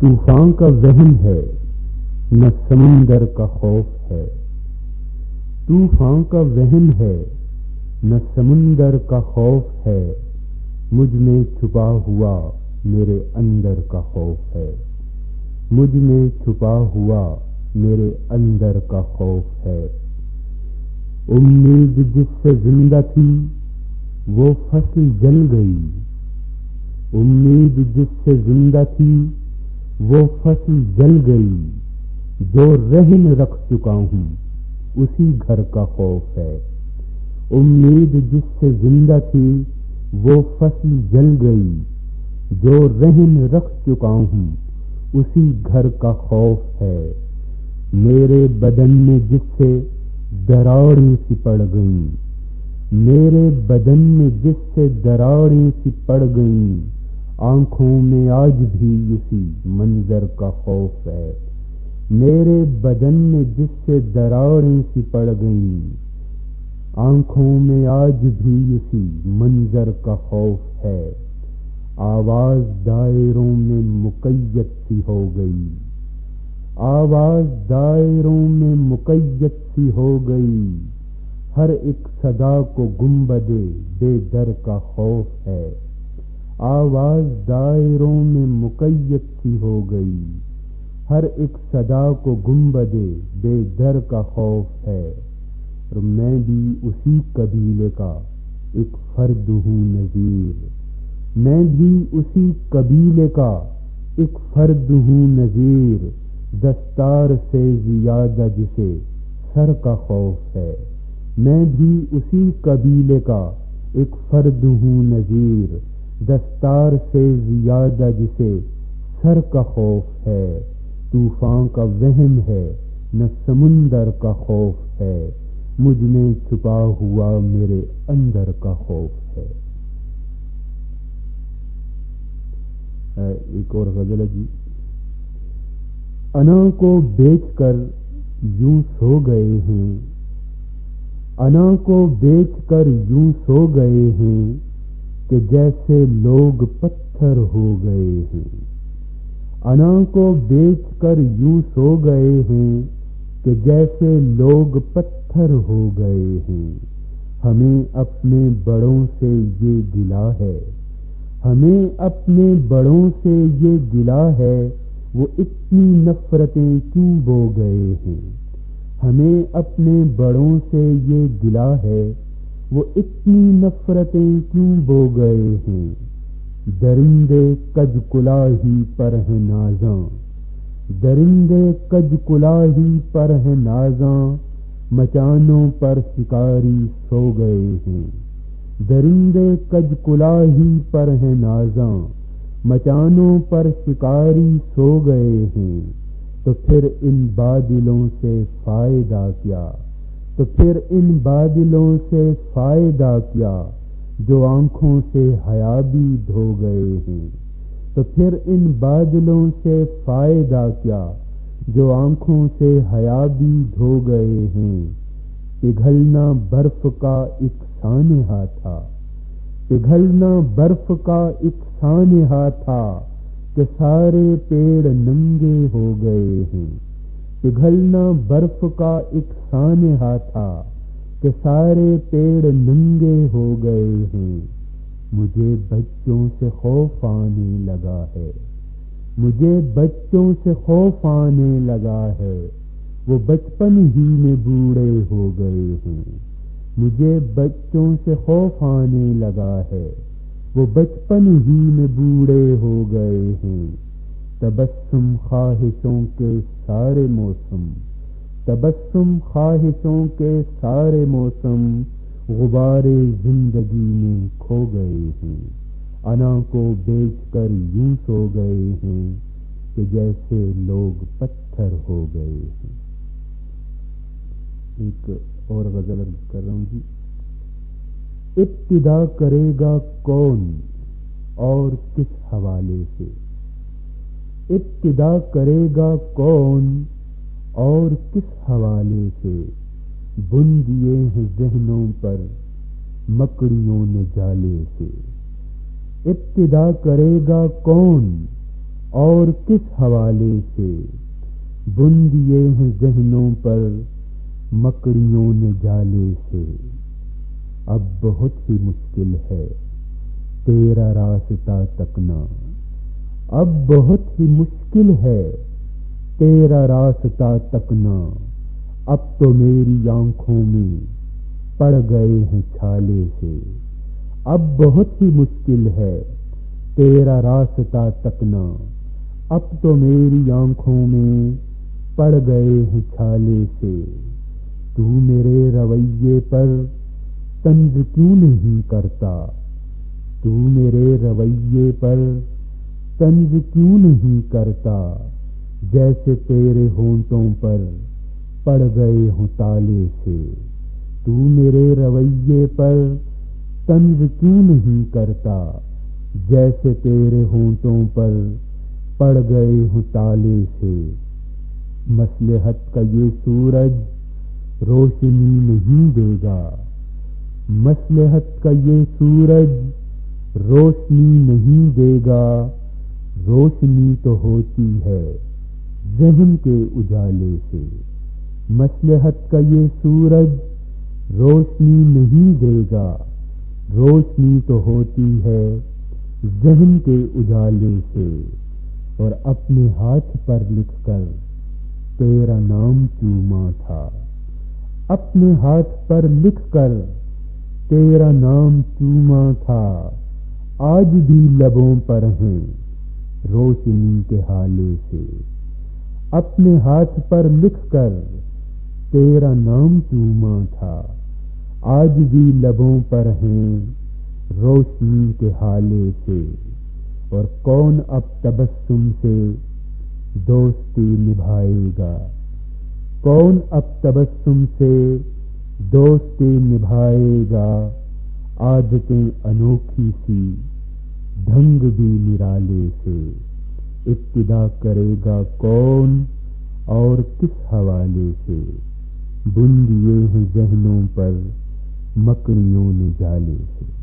طوفان کا وہم ہے نہ سمندر کا خوف ہے، طوفان کا وہم ہے نہ سمندر کا خوف ہے، مجھ میں چھپا ہوا میرے اندر کا خوف ہے، مجھ میں چھپا ہوا میرے اندر کا خوف ہے۔ امید جس سے زندہ تھی وہ فصل جل گئی، امید جس سے زندہ تھی وہ فصل جل گئی، جو رہن رکھ چکا ہوں اسی گھر کا خوف ہے۔ امید جس سے زندہ تھی وہ فصل جل گئی، جو رہن رکھ چکا ہوں اسی گھر کا خوف ہے۔ میرے بدن میں جس سے دراڑیں سی پڑ گئیں، میرے بدن میں جس سے دراڑیں سی پڑ گئیں، آنکھوں میں آج بھی اسی منظر کا خوف ہے۔ میرے بدن میں جس سے دراڑیں سی پڑ گئیں، آنکھوں میں آج بھی اسی منظر کا خوف ہے۔ آواز دائروں میں مقید سی ہو گئی، آواز دائروں میں مقید سی ہو گئی، ہر ایک صدا کو گنبد بے در کا خوف ہے۔ آواز دائروں میں مقید سی ہو گئی، ہر ایک صدا کو گنبد بے در کا خوف ہے۔ اور میں بھی اسی قبیلے کا ایک فرد ہوں نذیر، میں بھی اسی قبیلے کا ایک فرد ہوں نذیر، دستار سے زیادہ جسے سر کا خوف ہے۔ میں بھی اسی قبیلے کا ایک فرد ہوں نذیر، دستار سے زیادہ جسے سر کا خوف ہے۔ طوفان کا وہم ہے نہ سمندر کا خوف ہے، مجھ میں چھپا ہوا میرے اندر کا خوف ہے۔ ایک اور غزل ہے جی۔ انا کو بیچ کر یوں سو گئے ہیں، انا کو بیچ کر یوں سو گئے ہیں کہ جیسے لوگ پتھر ہو گئے ہیں، انا کو بیچ کر یوں سو گئے ہیں کہ جیسے لوگ پتھر ہو گئے ہیں۔ ہمیں اپنے بڑوں سے یہ گلہ ہے، ہمیں اپنے بڑوں سے یہ گلہ ہے، وہ اتنی نفرتیں کیوں بو گئے ہیں۔ ہمیں اپنے بڑوں سے یہ گلہ ہے، وہ اتنی نفرتیں کیوں بو گئے ہیں۔ درندے کج کلاہی پر ہیں نازاں، درندے کج کلاہی پر ہیں نازاں، مچانوں پر شکاری سو گئے ہیں۔ درندے کج کلاہی پر ہیں نازاں، مچانوں پر شکاری سو گئے ہیں۔ تو پھر ان بادلوں سے فائدہ کیا، تو پھر ان بادلوں سے فائدہ کیا، جو آنکھوں سے حیا بھی دھو گئے ہیں۔ تو پھر ان بادلوں سے فائدہ کیا، جو آنکھوں سے حیا بھی دھو گئے ہیں۔ پگھلنا برف کا ایک سانحہ تھا، پگھلنا برف کا ایک سانحہ تھا کہ سارے پیڑ ننگے ہو گئے ہیں۔ پگھلنا برف کا ایک سانحہ تھا کہ سارے پیڑ ننگے ہو گئے ہیں۔ مجھے بچوں سے خوف آنے لگا ہے، مجھے بچوں سے خوف آنے لگا ہے، وہ بچپن ہی میں بوڑھے ہو گئے ہیں۔ مجھے بچوں سے خوف آنے لگا ہے، وہ بچپن ہی میں بوڑھے ہو گئے ہیں۔ تبسم خواہشوں کے سارے موسم، تبسم خواہشوں کے سارے موسم، غبار زندگی میں کھو گئے ہیں۔ انا کو بیچ کر یوں سو گئے ہیں کہ جیسے لوگ پتھر ہو گئے ہیں۔ ایک اور غزل کر رہا ہوں جی۔ ابتدا کرے گا کون اور کس حوالے سے، ابتدا کرے گا کون اور کس حوالے سے، بن دیے ہیں ذہنوں پر مکڑیوں نے جالے سے۔ ابتدا کرے گا کون اور کس حوالے سے بن دیے ہیں ذہنوں پر مکڑیوں نے جالے سے۔ اب بہت ہی مشکل ہے تیرا راستہ تکنا، اب بہت ہی مشکل ہے تیرا راستہ تکنا، اب تو میری آنکھوں میں پڑ گئے ہیں چھالے سے۔ اب بہت ہی مشکل ہے تیرا راستہ تکنا، اب تو میری آنکھوں میں پڑ گئے ہیں چھالے سے۔ تو میرے رویے پر طنز کیوں نہیں کرتا، تو میرے رویے پر طنز کیوں نہیں کرتا، جیسے تیرے ہونٹوں پر پڑ گئے ہوں تالے سے۔ تو میرے رویے پر طنز کیوں نہیں کرتا، جیسے تیرے ہونٹوں پر پڑ گئے ہوں تالے سے۔ مصلحت کا یہ سورج روشنی نہیں دے گا، مصلحت کا یہ سورج روشنی نہیں دے گا، روشنی تو ہوتی ہے ذہن کے اجالے سے۔ مصلحت کا یہ سورج روشنی نہیں دے گا، روشنی تو ہوتی ہے ذہن کے اجالے سے۔ اور اپنے ہاتھ پر لکھ کر تیرا نام چوما تھا، اپنے ہاتھ پر لکھ کر تیرا نام چوما تھا، آج بھی لبوں پر ہیں روشنی کے حالے سے۔ اپنے ہاتھ پر لکھ کر تیرا نام چوما تھا، آج بھی لبوں پر ہیں روشنی کے حالے سے۔ اور کون اب تبسم سے دوستی نبھائے گا، کون اب تبسم سے دوستی نبھائے گا، عادتیں انوکھی سی ڈھنگ بھی نرالے سے۔ ابتدا کرے گا کون اور کس حوالے سے، بن دیے ہیں ذہنوں پر مکڑیوں نے جالے سے۔